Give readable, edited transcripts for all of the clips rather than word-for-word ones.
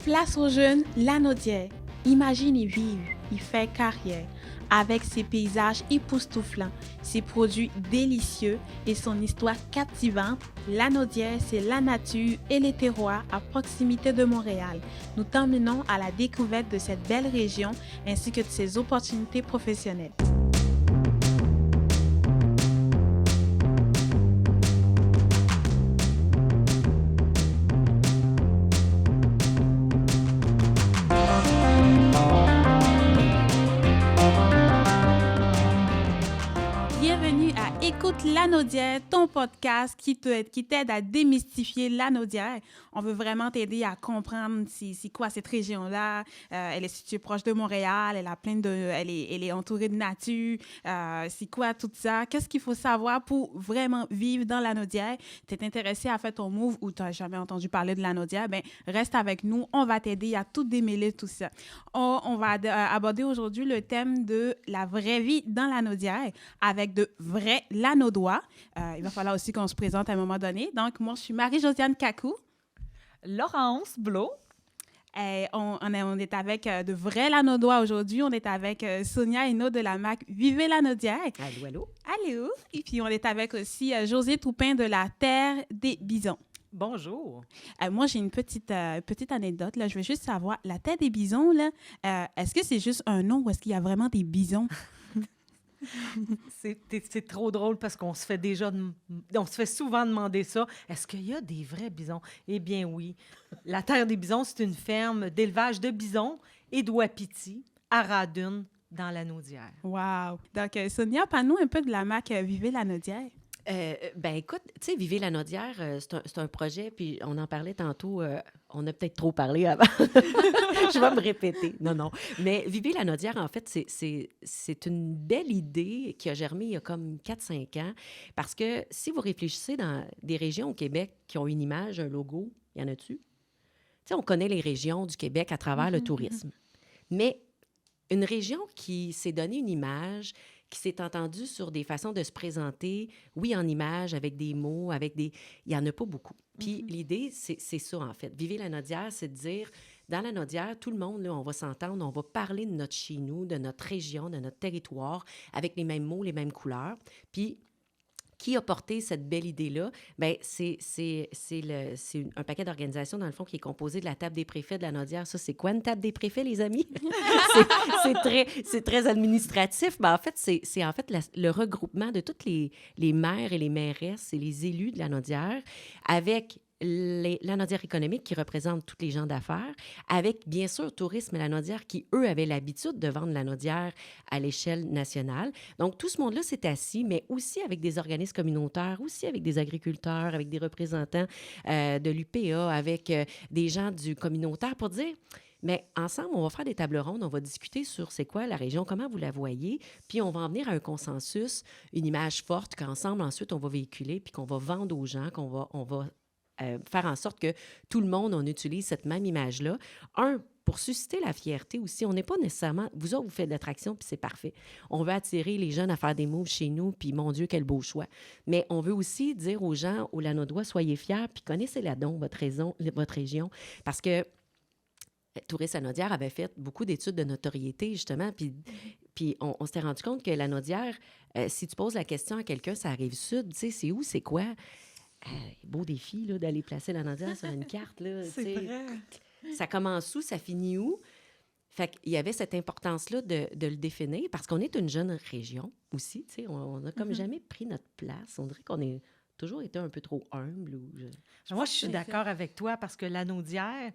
Place aux jeunes, Lanaudière. Imagine y vivre, y faire carrière, avec ses paysages époustouflants, ses produits délicieux et son histoire captivante. Lanaudière, c'est la nature et les terroirs à proximité de Montréal. Nous t'emmenons à la découverte de cette belle région ainsi que de ses opportunités professionnelles. Bienvenue à Écoute Lanaudière, ton podcast qui t'aide à démystifier Lanaudière. On veut vraiment t'aider à comprendre c'est quoi cette région-là. Elle est située proche de Montréal, elle est entourée de nature. C'est quoi tout ça? Qu'est-ce qu'il faut savoir pour vraiment vivre dans Lanaudière? T'es intéressé à faire ton move ou t'as jamais entendu parler de Lanaudière? Ben reste avec nous, on va t'aider à tout démêler tout ça. On va aborder aujourd'hui le thème de la vraie vie dans Lanaudière avec de vrais Lanaudois. Il va falloir aussi qu'on se présente à un moment donné. Donc, moi, je suis Marie-Josiane Kakou. Laurence Blot. On est avec de vrais Lanaudois aujourd'hui. On est avec Sonia Hainaut de la MAC Vivez Lanaudière. Allô, allô. Allô. Et puis, on est avec aussi José Toupin de la Terre des Bisons. Bonjour. Moi, j'ai une petite anecdote. Là. Je veux juste savoir, la Terre des Bisons, là, est-ce que c'est juste un nom ou est-ce qu'il y a vraiment des bisons? C'est trop drôle parce qu'on se fait souvent demander ça. Est-ce qu'il y a des vrais bisons? Eh bien oui. La Terre des Bisons, c'est une ferme d'élevage de bisons et d'ouapitis à Radune, dans la Naudière. Wow! Donc, Sonia, parle-nous un peu de la MAC Vivez Lanaudière. Ben écoute, tu sais, Vivez Lanaudière, c'est un projet, puis on en parlait tantôt, on a peut-être trop parlé avant. Je vais me répéter. Non. Mais Vivez Lanaudière, en fait, c'est une belle idée qui a germé il y a comme 4-5 ans, parce que si vous réfléchissez dans des régions au Québec qui ont une image, un logo, y en a-tu? Tu sais, on connaît les régions du Québec à travers le tourisme. Mais une région qui s'est donné une image, qui s'est entendue sur des façons de se présenter, oui, en images, avec des mots, il n'y en a pas beaucoup. Puis l'idée, c'est ça, en fait. Vivez Lanaudière, c'est de dire, dans Lanaudière, tout le monde, là, on va s'entendre, on va parler de notre chez nous, de notre région, de notre territoire, avec les mêmes mots, les mêmes couleurs. Puis, qui a porté cette belle idée-là? Bien, c'est un paquet d'organisations, dans le fond, qui est composé de la table des préfets de Lanaudière. Ça, c'est quoi une table des préfets, les amis? c'est très administratif, mais en fait, c'est en fait le regroupement de toutes les maires et les mairesses et les élus de Lanaudière avec Lanaudière économique qui représente tous les gens d'affaires, avec, bien sûr, Tourisme et Lanaudière qui, eux, avaient l'habitude de vendre Lanaudière à l'échelle nationale. Donc, tout ce monde-là s'est assis, mais aussi avec des organismes communautaires, aussi avec des agriculteurs, avec des représentants de l'UPA, avec des gens du communautaire pour dire... Mais ensemble, on va faire des tables rondes, on va discuter sur c'est quoi la région, comment vous la voyez, puis on va en venir à un consensus, une image forte qu'ensemble, ensuite, on va véhiculer, puis qu'on va vendre aux gens, on va faire en sorte que tout le monde, on utilise cette même image-là. Pour susciter la fierté aussi, on n'est pas nécessairement... Vous autres, vous faites de l'attraction, puis c'est parfait. On veut attirer les jeunes à faire des moves chez nous, puis mon Dieu, quel beau choix. Mais on veut aussi dire aux gens, aux Lanaudois, soyez fiers, puis connaissez-la donc, votre région, parce que Tourisme Lanaudière avait fait beaucoup d'études de notoriété, justement, puis on s'était rendu compte que Lanaudière, si tu poses la question à quelqu'un, ça arrive sud, tu sais, c'est où, c'est quoi? Beau défi, là, d'aller placer Lanaudière sur une carte, là. C'est vrai. Ça commence où, ça finit où? Fait qu'il y avait cette importance-là de le définir, parce qu'on est une jeune région aussi, tu sais, on n'a comme jamais pris notre place. On dirait qu'on a toujours été un peu trop humble. Moi, je suis d'accord avec toi parce que la Naudière,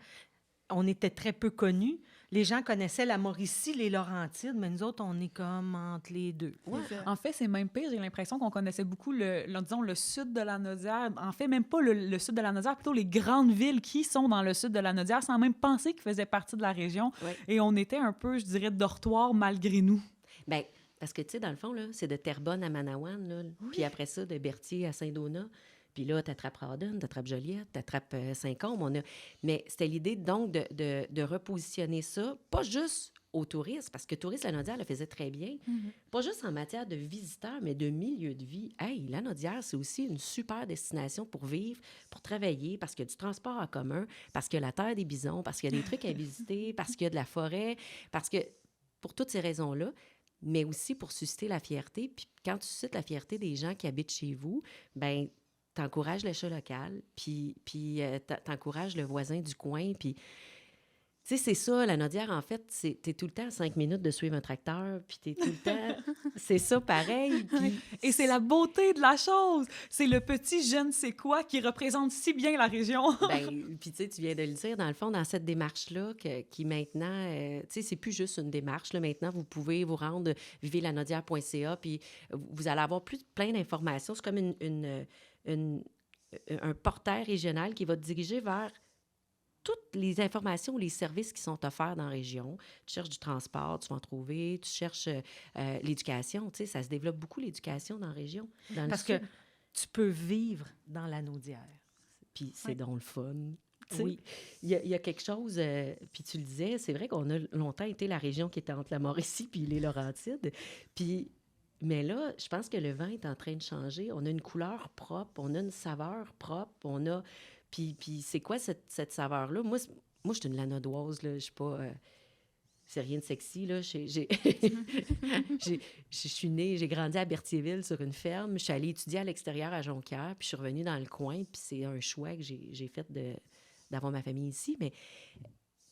on était très peu connus. Les gens connaissaient la Mauricie, les Laurentides, mais nous autres, on est comme entre les deux. Ouais. En fait, c'est même pire. J'ai l'impression qu'on connaissait beaucoup disons, le sud de la Naudière. En fait, même pas le sud de la Naudière, plutôt les grandes villes qui sont dans le sud de la Naudière, sans même penser qu'ils faisaient partie de la région. Ouais. Et on était un peu, je dirais, dortoir malgré nous. Bien, parce que, tu sais, dans le fond, là, c'est de Terrebonne à Manawan, là, puis après ça, de Berthier à Saint-Donat. Puis là, t'attrapes Radune, t'attrapes Joliette, t'attrapes Saint-Côme. Mais c'était l'idée, donc, de repositionner ça, pas juste au tourisme, parce que Tourisme Lanaudière le faisait très bien, pas juste en matière de visiteurs, mais de milieu de vie. Hey, Lanaudière, c'est aussi une super destination pour vivre, pour travailler, parce qu'il y a du transport en commun, parce qu'il y a la terre des bisons, parce qu'il y a des trucs à visiter, parce qu'il y a de la forêt, parce que pour toutes ces raisons-là, mais aussi pour susciter la fierté. Puis quand tu suscites la fierté des gens qui habitent chez vous, bien, t'encourages l'achat local, puis t'encourages le voisin du coin, puis... Tu sais, c'est ça, Lanaudière, en fait, t'es tout le temps à 5 minutes de suivre un tracteur, puis t'es tout le temps... C'est ça, pareil. Puis... Et c'est la beauté de la chose. C'est le petit je ne sais quoi qui représente si bien la région. Puis tu sais, tu viens de le dire, dans le fond, dans cette démarche-là, qui maintenant... tu sais, c'est plus juste une démarche. Là. Maintenant, vous pouvez vous rendre vivelanaudière.ca, puis vous allez avoir plein d'informations. C'est comme un portail régional qui va te diriger vers toutes les informations, les services qui sont offerts dans la région. Tu cherches du transport, tu vas en trouver. Tu cherches l'éducation. Tu sais, ça se développe beaucoup, l'éducation dans la région. Parce que tu peux vivre dans Lanaudière. Puis c'est donc le fun. Oui. Il y a quelque chose, puis tu le disais, c'est vrai qu'on a longtemps été la région qui était entre la Mauricie puis les Laurentides. Mais là, je pense que le vin est en train de changer. On a une couleur propre, on a une saveur propre, on a... Puis c'est quoi cette saveur-là? Moi, je suis une Lanaudoise, là. Je suis pas... c'est rien de sexy, là. Je suis née, j'ai grandi à Berthierville sur une ferme. Je suis allée étudier à l'extérieur à Jonquière, puis je suis revenue dans le coin, puis c'est un choix que j'ai fait d'avoir ma famille ici. Mais, tu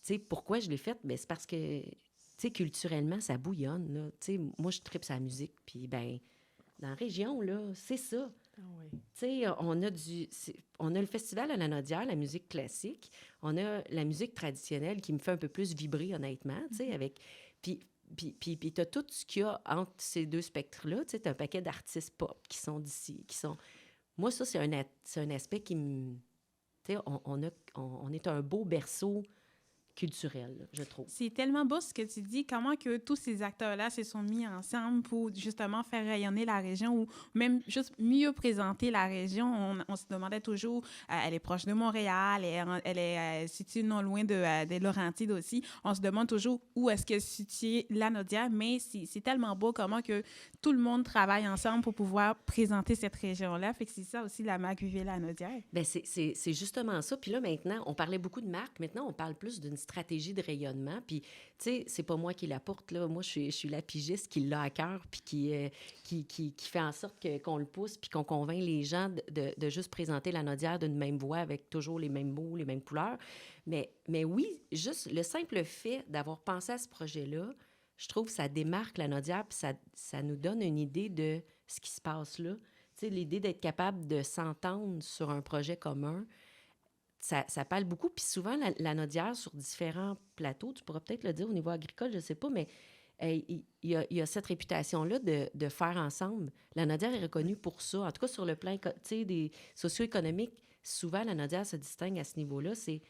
sais, pourquoi je l'ai fait? Bien, c'est parce que, tu sais, culturellement, ça bouillonne, là. Tu sais, moi, je tripe sa musique, puis, ben dans la région, là, c'est ça. Ah oui. Tu sais, on a le festival à Lanaudière, la musique classique. On a la musique traditionnelle qui me fait un peu plus vibrer, honnêtement, tu sais, avec... Puis tu as tout ce qu'il y a entre ces deux spectres-là. Tu sais, tu as un paquet d'artistes pop qui sont d'ici, qui sont... Moi, ça, c'est un aspect qui me... Tu sais, on est un beau berceau culturel, je trouve. C'est tellement beau ce que tu dis, comment que tous ces acteurs-là se sont mis ensemble pour justement faire rayonner la région ou même juste mieux présenter la région. On se demandait toujours, elle est proche de Montréal, elle est située non loin des Laurentides aussi. On se demande toujours où est-ce que se situe Lanaudière, mais c'est tellement beau comment que tout le monde travaille ensemble pour pouvoir présenter cette région-là. Fait que c'est ça aussi la marque Vive Lanaudière. Bien, c'est justement ça. Puis là, maintenant, on parlait beaucoup de marque. Maintenant, on parle plus d'une stratégie de rayonnement. Puis, tu sais, c'est pas moi qui la porte, là. Moi, je suis la pigiste qui l'a à cœur puis qui fait en sorte qu'on le pousse puis qu'on convainc les gens de juste présenter Lanaudière d'une même voix avec toujours les mêmes mots, les mêmes couleurs. Mais oui, juste le simple fait d'avoir pensé à ce projet-là, je trouve que ça démarque Lanaudière puis ça nous donne une idée de ce qui se passe là. Tu sais, l'idée d'être capable de s'entendre sur un projet commun, ça parle beaucoup. Puis souvent, Lanaudière, sur différents plateaux, tu pourras peut-être le dire au niveau agricole, je ne sais pas, mais il y a cette réputation-là de faire ensemble. Lanaudière est reconnue pour ça. En tout cas, sur le plan des socio-économiques, souvent, Lanaudière se distingue à ce niveau-là. C'est,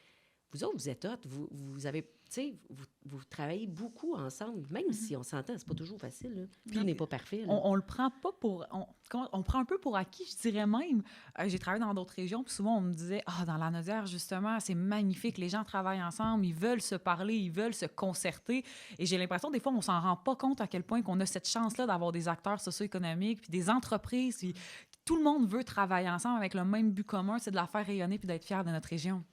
vous autres, vous êtes hot, vous avez... Tu sais, vous travaillez beaucoup ensemble, même si on s'entend, c'est pas toujours facile. Là. Puis, on n'est pas parfait. On le prend pas pour... On prend un peu pour acquis, je dirais même. J'ai travaillé dans d'autres régions, puis souvent, on me disait, dans Lanaudière, justement, c'est magnifique, les gens travaillent ensemble, ils veulent se parler, ils veulent se concerter. Et j'ai l'impression, des fois, on s'en rend pas compte à quel point qu'on a cette chance-là d'avoir des acteurs socio-économiques, puis des entreprises, puis tout le monde veut travailler ensemble avec le même but commun, c'est de la faire rayonner puis d'être fier de notre région.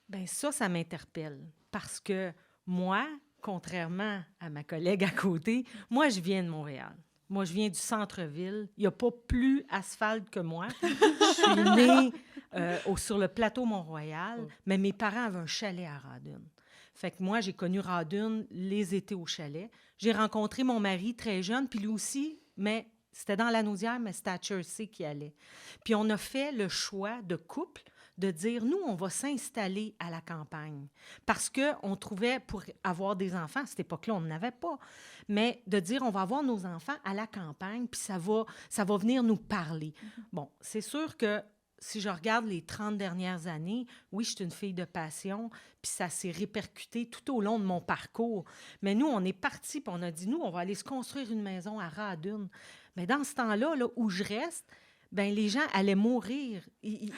Bien, ça m'interpelle. Parce que moi, contrairement à ma collègue à côté, moi, je viens de Montréal. Moi, je viens du centre-ville. Il n'y a pas plus asphalte que moi. Je suis née sur le plateau Mont-Royal, mais mes parents avaient un chalet à Radun. Fait que moi, j'ai connu Radun les étés au chalet. J'ai rencontré mon mari très jeune, puis lui aussi, mais c'était dans Lanaudière, mais c'était à Chersey qu'il allait. Puis on a fait le choix de couple de dire, nous, on va s'installer à la campagne. Parce qu'on trouvait, pour avoir des enfants, à cette époque-là, on n'en avait pas, mais de dire, on va avoir nos enfants à la campagne, puis ça va venir nous parler. Bon, c'est sûr que si je regarde les 30 dernières années, oui, je suis une fille de passion, puis ça s'est répercuté tout au long de mon parcours. Mais nous, on est partis, puis on a dit, nous, on va aller se construire une maison à Radun. Mais dans ce temps-là, là, où je reste, ben les gens allaient mourir. Ils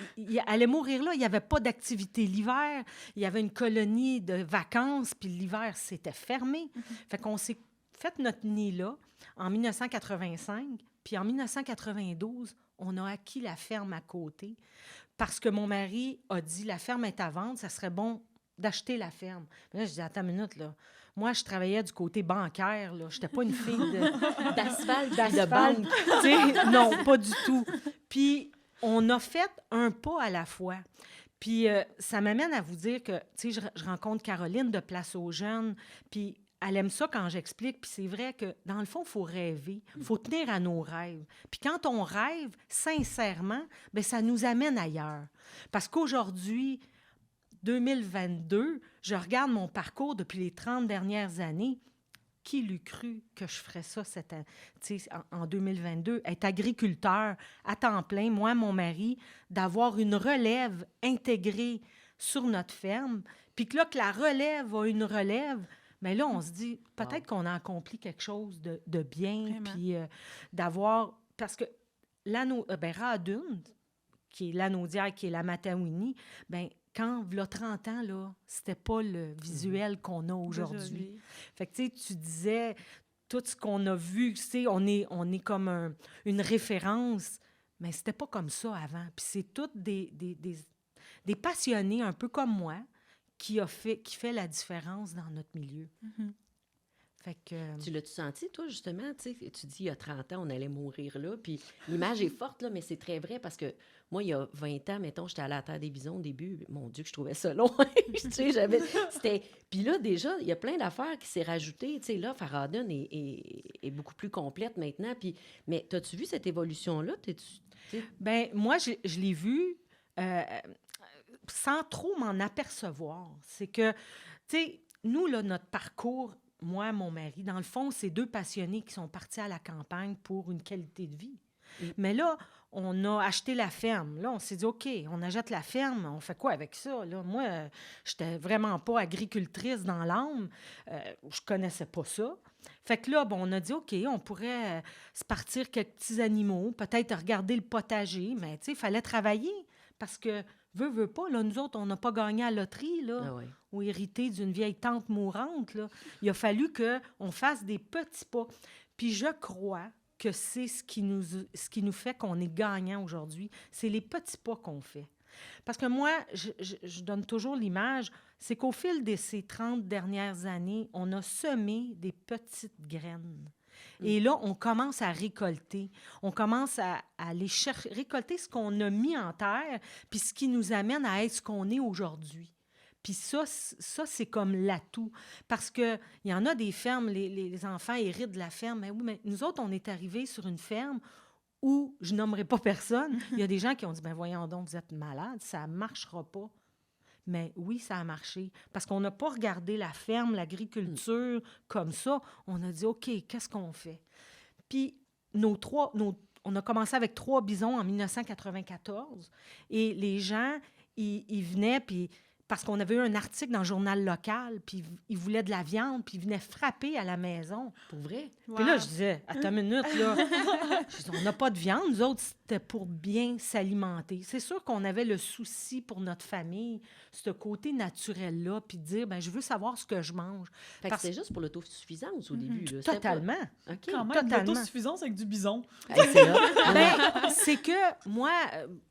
allaient mourir là. Il n'y avait pas d'activité l'hiver. Il y avait une colonie de vacances, puis l'hiver, c'était fermé. Fait qu'on s'est fait notre nid là en 1985, puis en 1992, on a acquis la ferme à côté parce que mon mari a dit, la ferme est à vendre, ça serait bon d'acheter la ferme. Mais là, je dis, attends une minute, là. Moi, je travaillais du côté bancaire, là. Je n'étais pas une fille D'asphalte, de d'asphalte. banque. Tu sais, non, pas du tout. Puis, on a fait un pas à la fois. Puis, ça m'amène à vous dire que, tu sais, je rencontre Caroline de Place aux Jeunes, puis elle aime ça quand j'explique, puis c'est vrai que, dans le fond, il faut rêver, il faut tenir à nos rêves. Puis quand on rêve, sincèrement, bien, ça nous amène ailleurs. Parce qu'aujourd'hui, 2022, je regarde mon parcours depuis les 30 dernières années. Qui l'eût cru que je ferais ça en 2022? Être agriculteur à temps plein, moi, mon mari, d'avoir une relève intégrée sur notre ferme, puis que là, que la relève a une relève, mais là, on se dit, peut-être qu'on a accompli quelque chose de bien, puis d'avoir... Parce que Rahadune, qui est l'Anaudière, qui est la Matawini, bien, quand, il y a 30 ans, là, c'était pas le visuel qu'on a aujourd'hui. Fait que, tu disais, tout ce qu'on a vu, on est comme une référence, mais c'était pas comme ça avant. Puis c'est tous des passionnés, un peu comme moi, qui fait la différence dans notre milieu. Fait que... Tu l'as-tu senti, toi, justement? Tu dis, il y a 30 ans, on allait mourir là. Puis l'image est forte, là, mais c'est très vrai parce que moi, il y a 20 ans, mettons, j'étais à la Terre des Bisons au début. Mon Dieu, que je trouvais ça long. Puis là, déjà, il y a plein d'affaires qui s'est rajoutées. Tu sais, là, Farradon est beaucoup plus complète maintenant. Mais as-tu vu cette évolution-là? Bien, moi, je l'ai vu sans trop m'en apercevoir. C'est que, tu sais, nous, là, notre parcours... Moi, mon mari, dans le fond, c'est deux passionnés qui sont partis à la campagne pour une qualité de vie. Mais là, on a acheté la ferme. Là, on s'est dit, OK, on achète la ferme, on fait quoi avec ça? Là? Moi, je n'étais vraiment pas agricultrice dans l'âme. Je connaissais pas ça. Fait que là, on a dit, OK, on pourrait se partir quelques petits animaux, peut-être regarder le potager, mais tu sais, il fallait travailler parce que veux pas, là, nous autres, on n'a pas gagné à la loterie, là, ou hérité d'une vieille tante mourante, là. Il a fallu qu'on fasse des petits pas. Puis je crois que c'est ce qui nous fait qu'on est gagnant aujourd'hui. C'est les petits pas qu'on fait. Parce que moi, je donne toujours l'image, c'est qu'au fil de ces 30 dernières années, on a semé des petites graines. Et là, on commence à récolter. On commence à aller récolter ce qu'on a mis en terre, puis ce qui nous amène à être ce qu'on est aujourd'hui. Puis ça c'est comme l'atout. Parce qu'il y en a des fermes, les enfants héritent de la ferme. Mais oui, mais nous autres, on est arrivés sur une ferme où, je nommerai pas personne, il y a des gens qui ont dit, ben voyons donc, vous êtes malades, ça ne marchera pas. Mais oui, ça a marché. Parce qu'on n'a pas regardé la ferme, l'agriculture comme ça. On a dit, OK, qu'est-ce qu'on fait? Puis, on a commencé avec 3 bisons en 1994. Et les gens, ils venaient, puis parce qu'on avait eu un article dans le journal local, puis ils voulaient de la viande, puis ils venaient frapper à la maison. Pour vrai? Wow. Puis là, je disais, attends une minute, là. Je dis, on n'a pas de viande. Nous autres, c'était pour bien s'alimenter. C'est sûr qu'on avait le souci pour notre famille, ce côté naturel-là, puis de dire, ben je veux savoir ce que je mange. Fait que c'était juste pour l'autosuffisance au début, là. Totalement. Pas... OK. Quand même, Totalement. l'autosuffisance avec du bison. Hey, c'est là. Ben, c'est que moi,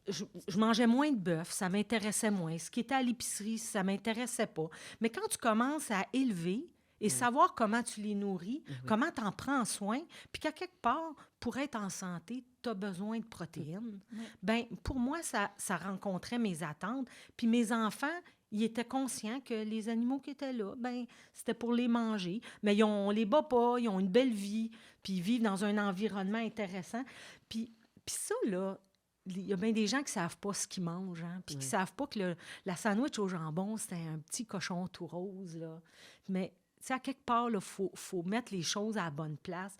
je mangeais moins de bœuf, ça m'intéressait moins. Ce qui était à l'épicerie, ça m'intéressait pas. Mais quand tu commences à élever et savoir comment tu les nourris, comment tu en prends soin, puis qu'à quelque part, pour être en santé, tu as besoin de protéines, ben pour moi, ça rencontrait mes attentes. Puis mes enfants, ils étaient conscients que les animaux qui étaient là, ben c'était pour les manger. Mais on les bat pas, ils ont une belle vie, puis ils vivent dans un environnement intéressant. Puis ça, là, il y a bien des gens qui ne savent pas ce qu'ils mangent, hein, puis qui ne savent pas que la sandwich au jambon, c'était un petit cochon tout rose, là. Mais, tu sais, à quelque part, il faut mettre les choses à la bonne place.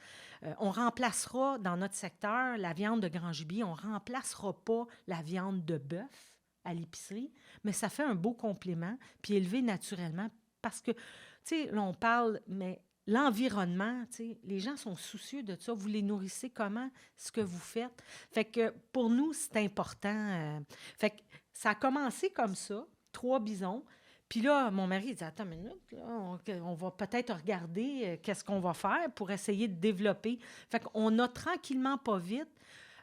On remplacera, dans notre secteur, la viande de grand gibier, on ne remplacera pas la viande de bœuf à l'épicerie, mais ça fait un beau complément, puis élevé naturellement, parce que, tu sais, là, on parle, mais l'environnement, tu sais, les gens sont soucieux de ça. Vous les nourrissez comment, ce que vous faites? Fait que pour nous, c'est important. Fait que ça a commencé comme ça, 3 bisons. Puis là, mon mari, il dit, attends une minute, là, on va peut-être regarder qu'est-ce qu'on va faire pour essayer de développer. Fait qu'on a tranquillement, pas vite,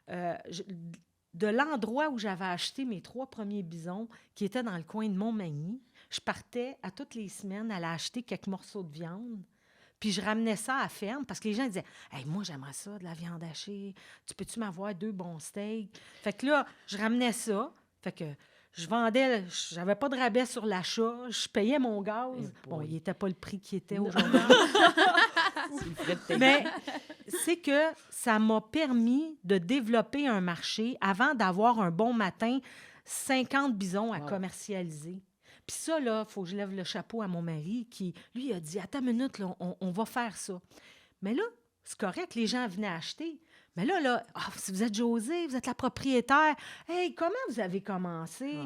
de l'endroit où j'avais acheté mes 3 premiers bisons, qui étaient dans le coin de Montmagny, je partais à toutes les semaines aller acheter quelques morceaux de viande. Puis je ramenais ça à la ferme parce que les gens disaient « Hey, moi, j'aimerais ça, de la viande hachée. Tu peux-tu m'avoir 2 bons steaks? » Fait que là, je ramenais ça. Fait que je vendais, j'avais pas de rabais sur l'achat. Je payais mon gaz. Bon, il n'était pas le prix qui était aujourd'hui. Mais c'est que ça m'a permis de développer un marché avant d'avoir un bon matin 50 bisons à commercialiser. Puis ça, là, il faut que je lève le chapeau à mon mari qui, lui, a dit « Attends une minute, là, on va faire ça. » Mais là, c'est correct, les gens venaient acheter. Mais là, si vous êtes Josée, vous êtes la propriétaire. Hey, comment vous avez commencé?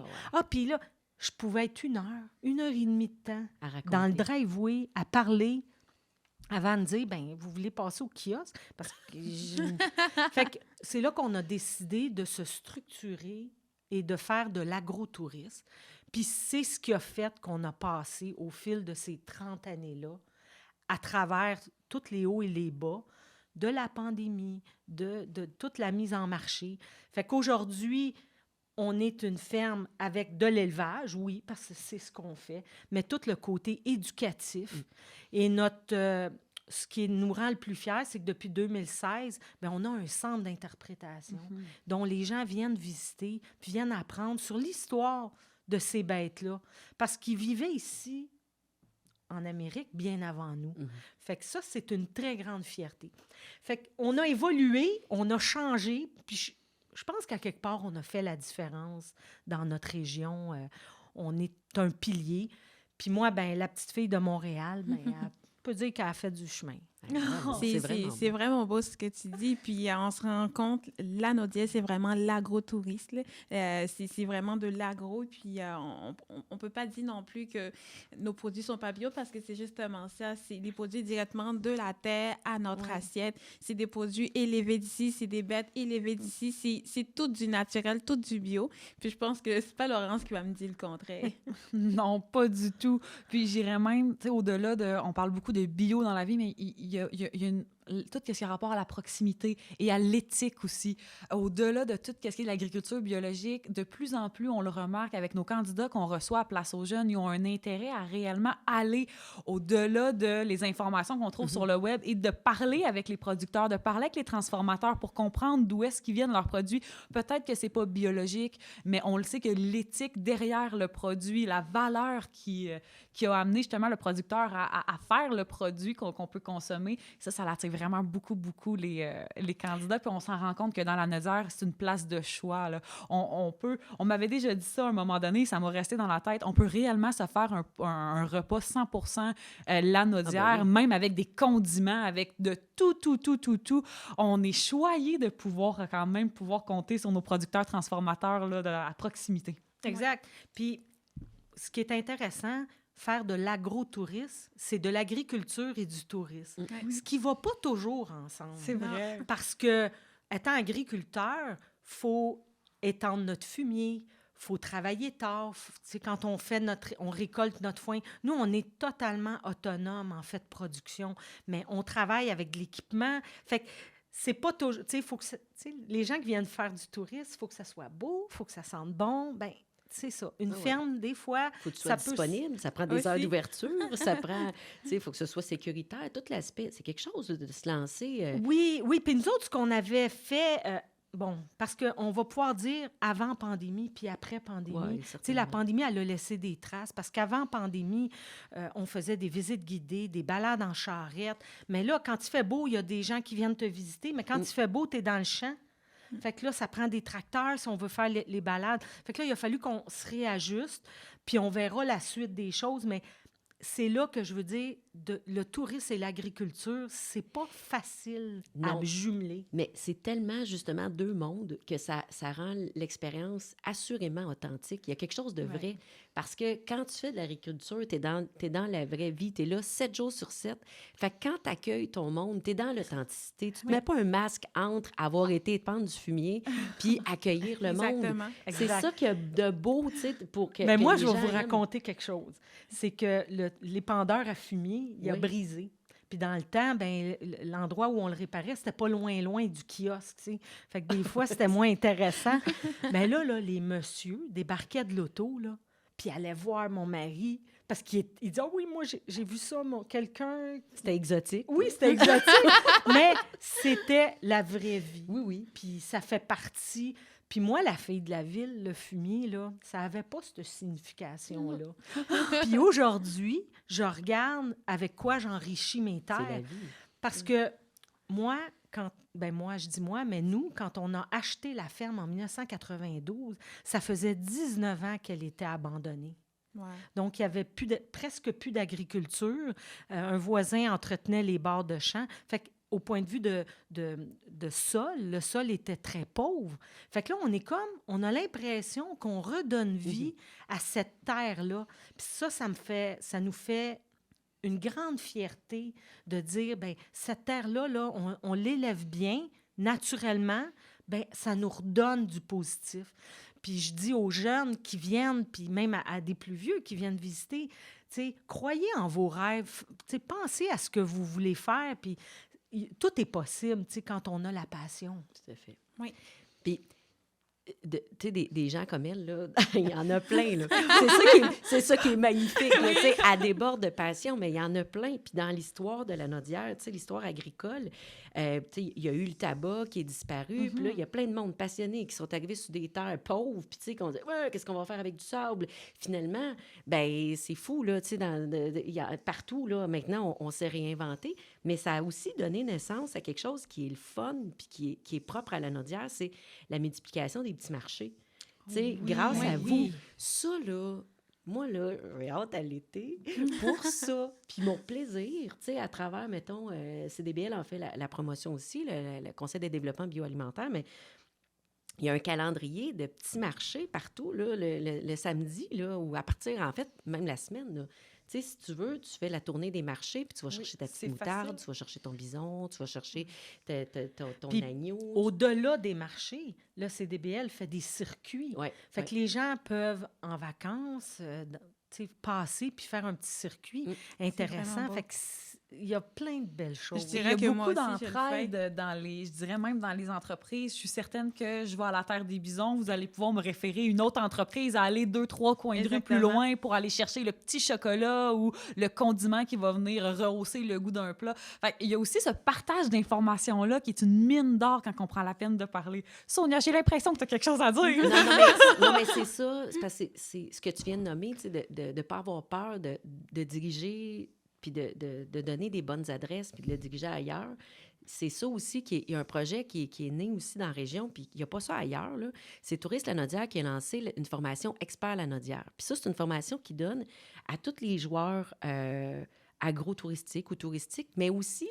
Puis là, je pouvais être 1 heure et demie de temps dans le driveway à parler avant de dire, ben vous voulez passer au kiosque? Parce que fait que c'est là qu'on a décidé de se structurer et de faire de l'agrotourisme. Puis c'est ce qui a fait qu'on a passé au fil de ces 30 années-là, à travers tous les hauts et les bas, de la pandémie, de toute la mise en marché. Fait qu'aujourd'hui, on est une ferme avec de l'élevage, oui, parce que c'est ce qu'on fait, mais tout le côté éducatif. Et ce qui nous rend le plus fiers, c'est que depuis 2016, bien, on a un centre d'interprétation dont les gens viennent visiter, puis viennent apprendre sur l'histoire de ces bêtes-là. Parce qu'ils vivaient ici, en Amérique, bien avant nous. Fait que ça, c'est une très grande fierté. Fait qu'on a évolué, on a changé, puis je pense qu'à quelque part, on a fait la différence dans notre région. On est un pilier. Puis moi, ben la petite fille de Montréal, ben, elle peut dire qu'elle a fait du chemin. C'est vraiment beau ce que tu dis. Puis on se rend compte, Lanaudière, c'est vraiment l'agrotourisme. C'est vraiment de l'agro. Puis on peut pas dire non plus que nos produits sont pas bio parce que c'est justement ça. C'est des produits directement de la terre à notre assiette. C'est des produits élevés d'ici, c'est des bêtes élevées d'ici. C'est tout du naturel, tout du bio. Puis je pense que c'est pas Laurence qui va me dire le contraire. Non, pas du tout. Puis j'irais même, tu sais, au-delà de... On parle beaucoup de bio dans la vie, mais il y a tout ce qui a rapport à la proximité et à l'éthique aussi. Au-delà de tout ce qui est l'agriculture biologique, de plus en plus, on le remarque avec nos candidats qu'on reçoit à Place aux Jeunes, ils ont un intérêt à réellement aller au-delà de les informations qu'on trouve sur le web et de parler avec les producteurs, de parler avec les transformateurs pour comprendre d'où est-ce qu'ils viennent leurs produits. Peut-être que c'est pas biologique, mais on le sait que l'éthique derrière le produit, la valeur qui a amené justement le producteur à faire le produit qu'on peut consommer, ça l'attire vraiment beaucoup les candidats. Puis on s'en rend compte que dans la Naudière, c'est une place de choix. Là. On m'avait déjà dit ça à un moment donné, ça m'a resté dans la tête. On peut réellement se faire un repas 100% la Naudière, même avec des condiments, avec de tout. On est choyé de pouvoir quand même compter sur nos producteurs transformateurs là, à proximité. Exact. Puis ce qui est intéressant, faire de l'agrotourisme, c'est de l'agriculture et du tourisme. Ce qui ne va pas toujours ensemble. C'est vrai. Parce que, étant agriculteur, il faut étendre notre fumier, il faut travailler tard. Quand on récolte notre foin, nous, on est totalement autonome en fait de production, mais on travaille avec de l'équipement. Fait que c'est pas toujours... Faut que les gens qui viennent faire du tourisme, il faut que ça soit beau, il faut que ça sente bon. Ben c'est ça. Une ferme, des fois... Il faut que tu sois disponible, ça prend des heures d'ouverture, ça prend... Il faut que ce soit sécuritaire, tout l'aspect. C'est quelque chose de se lancer... Oui. Puis nous autres, ce qu'on avait fait... parce qu'on va pouvoir dire avant pandémie puis après pandémie. La pandémie, elle a laissé des traces. Parce qu'avant pandémie, on faisait des visites guidées, des balades en charrette. Mais là, quand il fait beau, il y a des gens qui viennent te visiter. Mais quand il fait beau, tu es dans le champ. Fait que là, ça prend des tracteurs si on veut faire les balades. Fait que là, il a fallu qu'on se réajuste, puis on verra la suite des choses. Mais c'est là que je veux dire, le tourisme et l'agriculture, c'est pas facile à jumeler. Mais c'est tellement, justement, 2 mondes que ça rend l'expérience assurément authentique. Il y a quelque chose de vrai. Parce que quand tu fais de l'agriculture, t'es dans la vraie vie, t'es là 7 jours sur 7. Fait que quand t'accueilles ton monde, t'es dans l'authenticité. Tu te mets pas un masque entre avoir été pendre du fumier puis accueillir le monde. Exactement. C'est ça qu'il y a de beau, tu sais, pour que Mais que moi, les je vais gens vous aiment. raconter quelque chose. C'est que l'épandeur à fumier, il a Oui. brisé. Puis dans le temps, ben, l'endroit où on le réparait, c'était pas loin du kiosque, tu sais. Fait que des fois, c'était moins intéressant. Mais là, les messieurs débarquaient de l'auto, là, puis allaient voir mon mari, parce qu'il dit « Ah oui, moi, j'ai vu ça, quelqu'un... » C'était exotique. Oui, c'était exotique, mais c'était la vraie vie. Oui, oui. Puis ça fait partie... Puis moi, la fille de la ville, le fumier, là, ça n'avait pas cette signification-là. Puis aujourd'hui, je regarde avec quoi j'enrichis mes C'est la terres. vie. Parce que moi, je dis moi, mais nous, quand on a acheté la ferme en 1992, ça faisait 19 ans qu'elle était abandonnée. Ouais. Donc, il y avait presque plus d'agriculture. Un voisin entretenait les bords de champs. Fait qu'au point de vue de sol, le sol était très pauvre. Fait que là, on a l'impression qu'on redonne vie à cette terre-là. Puis ça nous fait une grande fierté de dire, bien, cette terre-là, on l'élève bien, naturellement, bien, ça nous redonne du positif. Puis je dis aux jeunes qui viennent, puis même à des plus vieux qui viennent visiter, tu sais, croyez en vos rêves, tu sais, pensez à ce que vous voulez faire, puis tout est possible, tu sais, quand on a la passion. Tout à fait. Oui. Puis, tu sais, des gens comme elle, là, il y en a plein, là. C'est ça qui est magnifique, là, tu sais, elle déborde de passion, mais il y en a plein. Puis dans l'histoire de la Naudière, tu sais, l'histoire agricole, tu sais, il y a eu le tabac qui est disparu, puis là, il y a plein de monde passionnés qui sont arrivés sur des terres pauvres, puis tu sais, qu'on dit « Ouais, qu'est-ce qu'on va faire avec du sable? » Finalement, ben c'est fou, là, tu sais, partout, là, maintenant, on s'est réinventé, mais ça a aussi donné naissance à quelque chose qui est le fun, puis qui est propre à la Naudière, c'est la multiplication des petits marchés. Tu sais, grâce à vous. Ça, là, moi, là, j'ai hâte à l'été pour ça. Puis mon plaisir, tu sais, à travers, mettons, CDBL en fait la promotion aussi, le Conseil de développement bioalimentaire, mais il y a un calendrier de petits marchés partout, là, le samedi, là, ou à partir, en fait, même la semaine, là. Tu sais, si tu veux, tu fais la tournée des marchés, puis tu vas chercher ta petite moutarde, tu vas chercher ton bison, tu vas chercher ton Puis, agneau. Au-delà des marchés, le CDBL fait des circuits. Ouais, Fait que les gens peuvent, en vacances, tu sais, passer puis faire un petit circuit intéressant. beau. Fait que il y a plein de belles choses. Je Il y dirais a que beaucoup moi aussi, je le fais. d'entraide je dirais même dans les entreprises. Je suis certaine que je vais à la Terre des Bisons, vous allez pouvoir me référer une autre entreprise à aller 2-3 coins de rue plus Exactement. loin pour aller chercher le petit chocolat ou le condiment qui va venir rehausser le goût d'un plat. Fait il y a aussi ce partage d'informations-là qui est une mine d'or quand on prend la peine de parler. Sonia, j'ai l'impression que tu as quelque chose à dire. Non, mais c'est ça. C'est parce que c'est ce que tu viens de nommer, tu sais, de ne pas avoir peur de diriger puis de donner des bonnes adresses, puis de le diriger ailleurs. C'est ça aussi, il y a un projet qui est né aussi dans la région, puis il n'y a pas ça ailleurs, là. C'est Tourisme Lanaudière qui a lancé une formation Expert Lanaudière. Puis ça, c'est une formation qui donne à tous les joueurs agro-touristiques ou touristiques, mais aussi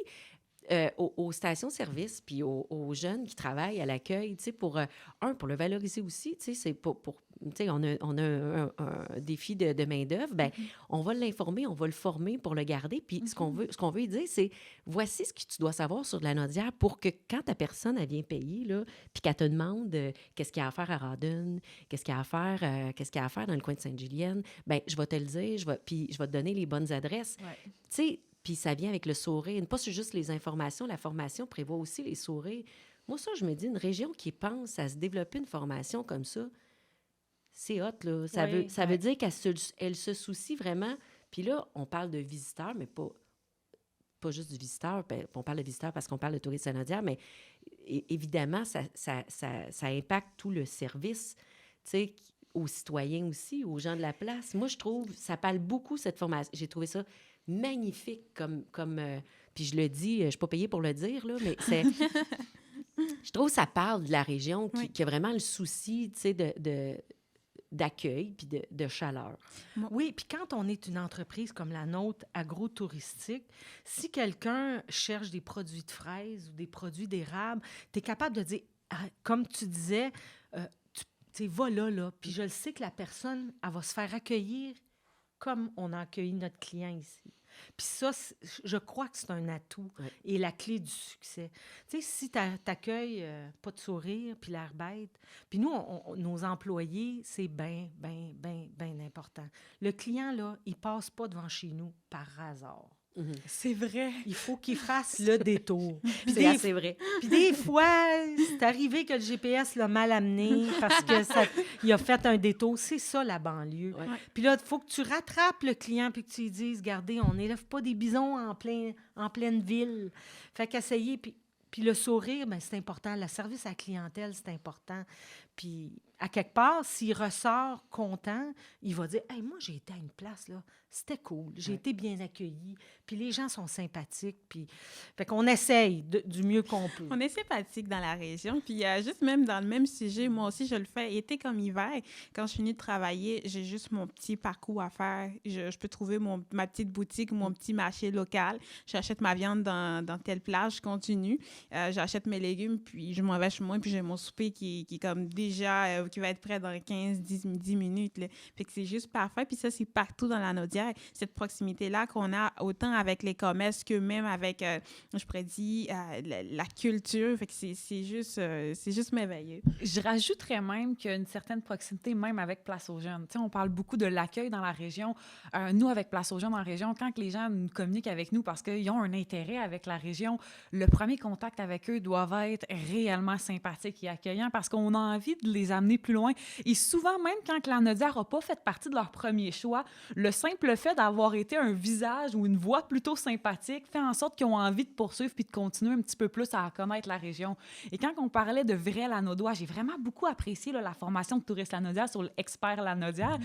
aux stations-service puis aux jeunes qui travaillent à l'accueil, tu sais, pour le valoriser aussi, tu sais, c'est tu sais, on a un défi de main-d'œuvre, bien, on va l'informer, on va le former pour le garder, puis ce qu'on veut lui dire, c'est voici ce que tu dois savoir sur la Naudière pour que quand ta personne, elle vient payer, là, puis qu'elle te demande qu'est-ce qu'il y a à faire à Rawdon, qu'est-ce qu'il y a à faire dans le coin de Sainte-Julienne, bien, je vais te le dire, puis je vais te donner les bonnes adresses. Ouais. Tu sais, puis ça vient avec le sourire. Pas juste les informations, la formation prévoit aussi les sourires. Moi, ça, je me dis, une région qui pense à se développer une formation comme ça, c'est hot, là. Ça veut dire qu'elle se soucie vraiment. Puis là, on parle de visiteurs, mais pas juste du visiteur. On parle de visiteurs parce qu'on parle de tourisme canadien, mais évidemment, ça impacte tout le service, tu sais, aux citoyens aussi, aux gens de la place. Moi, je trouve, ça parle beaucoup, cette formation. J'ai trouvé ça magnifique comme puis je le dis, je ne suis pas payée pour le dire, là, mais c'est... je trouve que ça parle de la région qui a vraiment le souci, tu sais, d'accueil puis de chaleur. Oui, puis quand on est une entreprise comme la nôtre, agro-touristique, si quelqu'un cherche des produits de fraises ou des produits d'érable, tu es capable de dire, comme tu disais, tu sais, va là. Puis je le sais que la personne, elle va se faire accueillir comme on a accueilli notre client ici. Puis ça, je crois que c'est un atout et la clé du succès. Tu sais, si t'accueilles pas de sourire, puis l'air bête, puis nous, nos employés, c'est bien important. Le client, là, il passe pas devant chez nous par hasard. C'est vrai. Il faut qu'il fasse le détour. C'est assez vrai. Puis des fois, c'est arrivé que le GPS l'a mal amené parce que il a fait un détour. C'est ça, la banlieue. Ouais. Puis là, il faut que tu rattrapes le client puis que tu lui dises, regardez, on n'élève pas des bisons en pleine ville. Fait qu'essayer, puis le sourire, bien, c'est important. Le service à la clientèle, c'est important. Puis, à quelque part, s'il ressort content, il va dire « Hey, moi, j'ai été à une place, là. C'était cool. J'ai été bien accueilli. Puis les gens sont sympathiques. » Puis, fait qu'on essaye du mieux qu'on peut. On est sympathique dans la région. Puis juste même dans le même sujet, moi aussi, je le fais été comme hiver. Quand je finis de travailler, j'ai juste mon petit parcours à faire. Je peux trouver ma petite boutique, mon petit marché local. J'achète ma viande dans telle place, je continue. J'achète mes légumes, puis je m'en vais chez moi, puis j'ai mon souper qui est comme déjà, qui va être prêt dans 15-10 minutes. Là. Fait que c'est juste parfait. Puis ça, c'est partout dans la Naudière. Cette proximité-là qu'on a autant avec les commerces que même avec, je pourrais dire, la culture. Fait que c'est juste merveilleux. Je rajouterais même qu'il y a une certaine proximité même avec Place aux Jeunes. Tu sais, on parle beaucoup de l'accueil dans la région. Nous, avec Place aux Jeunes dans la région, quand les gens nous communiquent avec nous parce qu'ils ont un intérêt avec la région, le premier contact avec eux doit être réellement sympathique et accueillant parce qu'on a envie de les amener plus loin. Et souvent, même quand la Naudière n'a pas fait partie de leur premier choix, le simple fait d'avoir été un visage ou une voix plutôt sympathique fait en sorte qu'ils ont envie de poursuivre puis de continuer un petit peu plus à connaître la région. Et quand on parlait de vrai Lanaudois, j'ai vraiment beaucoup apprécié la formation de Touristes Lanaudière sur l'expert Lanaudière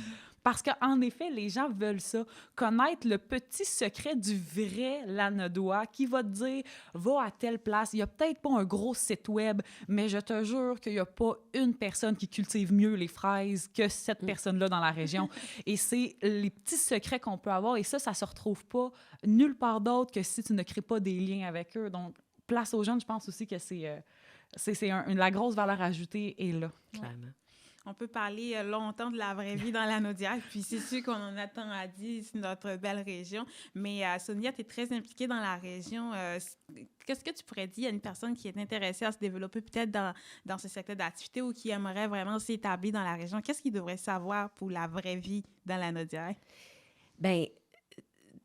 parce qu'en effet, les gens veulent ça, connaître le petit secret du vrai Lanaudois qui va te dire « va à telle place ». Il n'y a peut-être pas un gros site web, mais je te jure qu'il n'y a pas une personne qui cultive mieux les fraises que cette personne-là dans la région. Et c'est les petits secrets qu'on peut avoir et ça se retrouve pas nulle part d'autre que si tu ne crées pas des liens avec eux. Donc, Place aux Jeunes, je pense aussi que la grosse valeur ajoutée est là. Clairement. On peut parler longtemps de la vraie vie dans la Naudière, puis c'est sûr qu'on en a tant à dire, c'est notre belle région. Mais Sonia, tu es très impliquée dans la région. Qu'est-ce que tu pourrais dire à une personne qui est intéressée à se développer peut-être dans ce secteur d'activité ou qui aimerait vraiment s'établir dans la région? Qu'est-ce qu'il devrait savoir pour la vraie vie dans la Naudière? Bien,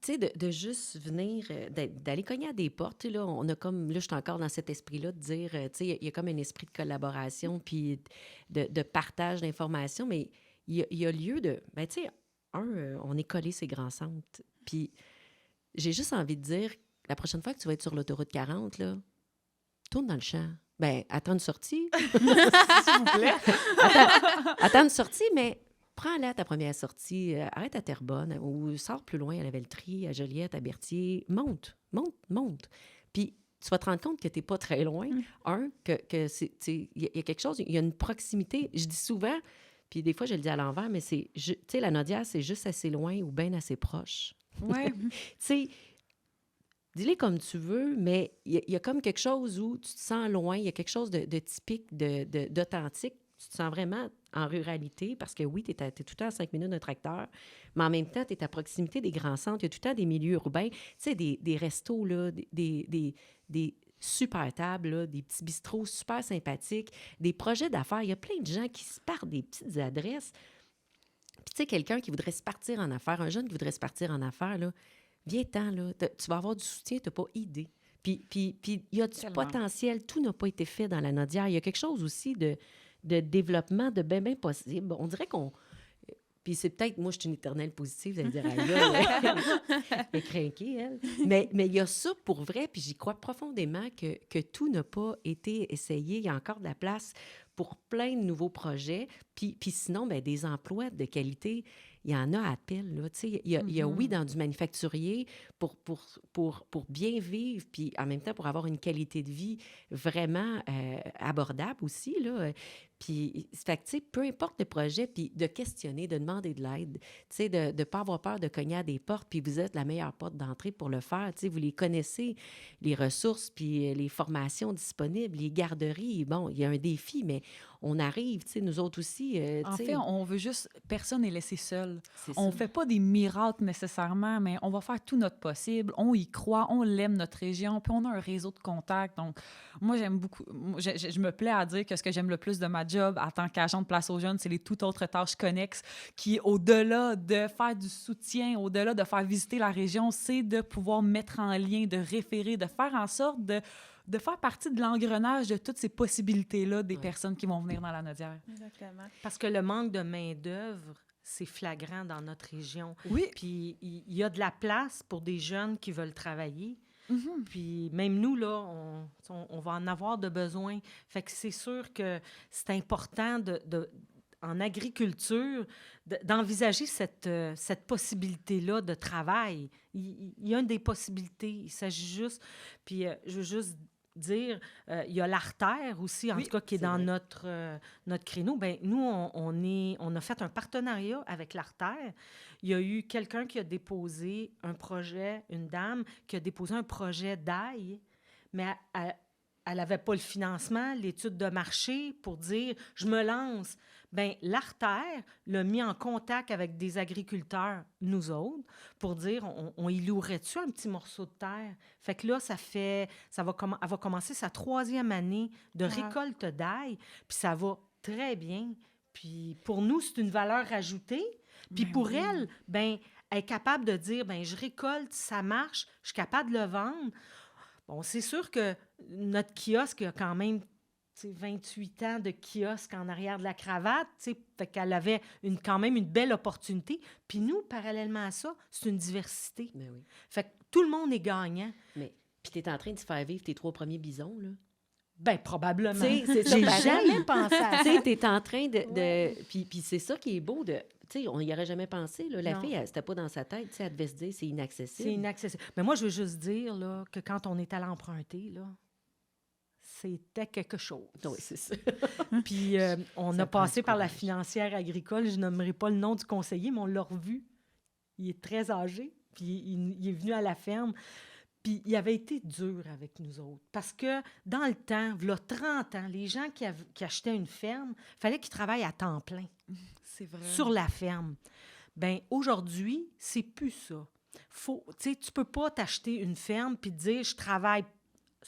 tu sais, de juste venir, d'aller cogner à des portes, là, on a comme, là, je suis encore dans cet esprit-là de dire, tu sais, il y a comme un esprit de collaboration puis de partage d'informations, mais il y a lieu de, ben tu sais, on est collé ces grands centres, puis j'ai juste envie de dire, la prochaine fois que tu vas être sur l'autoroute 40, là, tourne dans le champ. Ben attends une sortie. S'il vous plaît. Attends une sortie, mais... Prends-la à ta première sortie, arrête à Terrebonne ou sors plus loin à la Velletrie, à Joliette, à Berthier. Monte. Puis tu vas te rendre compte que tu n'es pas très loin. Il y a quelque chose, il y a une proximité. Je dis souvent, puis des fois je le dis à l'envers, mais tu sais, la Naudière, c'est juste assez loin ou bien assez proche. Ouais. Tu sais, dis-les comme tu veux, mais il y a comme quelque chose où tu te sens loin, il y a quelque chose de typique, d'authentique. Tu te sens vraiment en ruralité parce que oui, tu es tout le temps à 5 minutes d'un tracteur, mais en même temps, tu es à proximité des grands centres. Il y a tout le temps des milieux urbains. Tu sais, des restos, là, des super tables, là, des petits bistrots super sympathiques, des projets d'affaires. Il y a plein de gens qui se partent des petites adresses. Puis tu sais, quelqu'un qui voudrait se partir en affaires, un jeune qui voudrait se partir en affaires, là, viens-t'en, là, tu vas avoir du soutien, tu n'as pas idée. Puis il y a du potentiel. Tout n'a pas été fait dans la Naudière. Il y a quelque chose aussi de développement de bien possible. On dirait qu'on... Puis c'est peut-être... Moi, je suis une éternelle positive. Vous allez dire, elle est crinquée, elle. Mais il y a ça pour vrai, puis j'y crois profondément que tout n'a pas été essayé. Il y a encore de la place pour plein de nouveaux projets. Puis sinon, bien, des emplois de qualité, il y en a à pile, là. Tu sais, il y a, oui, dans du manufacturier pour bien vivre, puis en même temps pour avoir une qualité de vie vraiment abordable aussi, là. Puis, fait que, tu sais, peu importe le projet, puis de questionner, de demander de l'aide, tu sais, de ne pas avoir peur de cogner à des portes, puis vous êtes la meilleure porte d'entrée pour le faire. Tu sais, vous les connaissez, les ressources, puis les formations disponibles, les garderies. Bon, il y a un défi, mais on arrive, tu sais, nous autres aussi. En fait, on veut juste... Personne n'est laissé seul. C'est On ne ça. fait pas des miracles nécessairement, mais on va faire tout notre possible. On y croit, on l'aime, notre région, puis on a un réseau de contacts. Donc, moi, j'aime beaucoup... Je me plais à dire que ce que j'aime le plus de ma job en tant qu'agent de Place aux jeunes, c'est les toutes autres tâches connexes qui, au-delà de faire du soutien, au-delà de faire visiter la région, c'est de pouvoir mettre en lien, de référer, de faire en sorte de faire partie de l'engrenage de toutes ces possibilités-là des personnes qui vont venir dans la Nodière. Exactement. Parce que le manque de main-d'œuvre, c'est flagrant dans notre région. Oui. Puis il y a de la place pour des jeunes qui veulent travailler. Puis même nous, là, on va en avoir de besoin. Fait que c'est sûr que c'est important en agriculture d'envisager cette possibilité-là de travail. Il y a une des possibilités. Il s'agit juste... Puis je veux juste dire, il y a l'artère aussi, en tout cas, qui est dans notre créneau. Bien, nous, on a fait un partenariat avec l'artère. Il y a eu quelqu'un qui a déposé un projet, une dame qui a déposé un projet d'ail, mais elle n'avait pas le financement, l'étude de marché pour dire « je me lance ». Bien, l'artère l'a mis en contact avec des agriculteurs, nous autres, pour dire on y louerait-tu un petit morceau de terre? Fait que là, elle va commencer sa 3e année de récolte d'ail, puis ça va très bien. Puis pour nous, c'est une valeur ajoutée. Puis pour elle, bien, elle est capable de dire, bien, je récolte, ça marche, je suis capable de le vendre. Bon, c'est sûr que notre kiosque a quand même 28 ans de kiosque en arrière de la cravate, fait qu'elle avait quand même une belle opportunité. Puis nous, parallèlement à ça, c'est une diversité. Mais oui. Fait que tout le monde est gagnant. Mais puis tu es en train de faire vivre tes 3 premiers bisons, là. Bien, probablement. C'est ça, J'ai pareil. jamais pensé à ça. Tu sais, t'es en train de... Puis c'est ça qui est beau de... Tu sais, on n'y aurait jamais pensé, là. La Non. fille, c'était pas dans sa tête. Tu sais, elle devait se dire, c'est inaccessible. C'est inaccessible. Mais moi, je veux juste dire là, que quand on est allé emprunter, là, c'était quelque chose. Oui, c'est ça. Puis on Ça a prend passé du par la courage. financière agricole. Je nommerai pas le nom du conseiller, mais on l'a revu. Il est très âgé, puis il est venu à la ferme. Puis il avait été dur avec nous autres. Parce que dans le temps, il y a 30 ans, les gens qui achetaient une ferme, il fallait qu'ils travaillent à temps plein C'est vrai. sur la ferme. Bien, aujourd'hui, c'est plus ça. Tu sais, tu peux pas t'acheter une ferme puis te dire, je travaille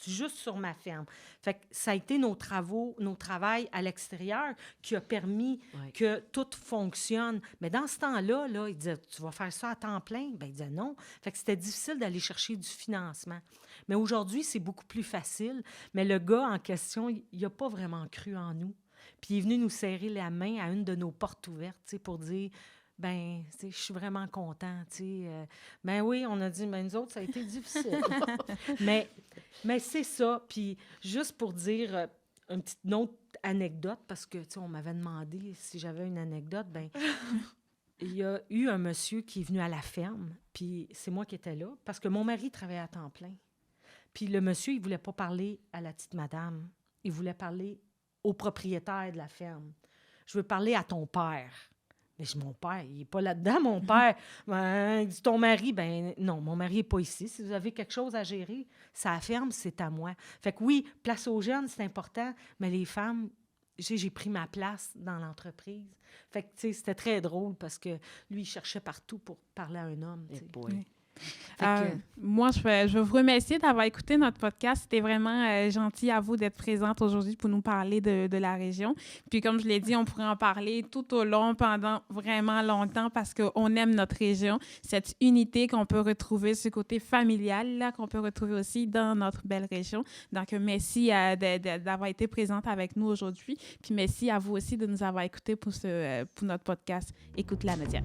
juste sur ma ferme. Fait que ça a été nos travail à l'extérieur qui a permis que tout fonctionne. Mais dans ce temps-là, là, il disait, tu vas faire ça à temps plein? Bien, il disait non. Fait que c'était difficile d'aller chercher du financement. Mais aujourd'hui, c'est beaucoup plus facile. Mais le gars en question, il n'a pas vraiment cru en nous. Puis il est venu nous serrer la main à une de nos portes ouvertes, tu sais, pour dire... Ben, je suis vraiment content, tu sais. Ben oui, on a dit, ben nous autres, ça a été difficile. mais c'est ça. Puis juste pour dire une petite autre anecdote, parce que, tu sais, on m'avait demandé si j'avais une anecdote, ben il y a eu un monsieur qui est venu à la ferme, puis c'est moi qui étais là, parce que mon mari travaillait à temps plein. Puis le monsieur, il voulait pas parler à la petite madame. Il voulait parler au propriétaire de la ferme. Je veux parler à ton père. Mais je dis, mon père, il n'est pas là-dedans, mon père. Ben, il dit, ton mari, ben non, mon mari n'est pas ici. Si vous avez quelque chose à gérer, sa ferme, c'est à moi. Fait que oui, place aux jeunes, c'est important, mais les femmes, j'ai pris ma place dans l'entreprise. Fait que, tu sais, c'était très drôle parce que lui, il cherchait partout pour parler à un homme, tu sais. Moi, je veux vous remercier d'avoir écouté notre podcast. C'était vraiment gentil à vous d'être présente aujourd'hui pour nous parler de la région. Puis comme je l'ai dit, on pourrait en parler tout au long, pendant vraiment longtemps, parce qu'on aime notre région, cette unité qu'on peut retrouver, ce côté familial là, qu'on peut retrouver aussi dans notre belle région. Donc, merci d'avoir été présente avec nous aujourd'hui. Puis merci à vous aussi de nous avoir écoutés pour notre podcast « Écoute la Nodière ».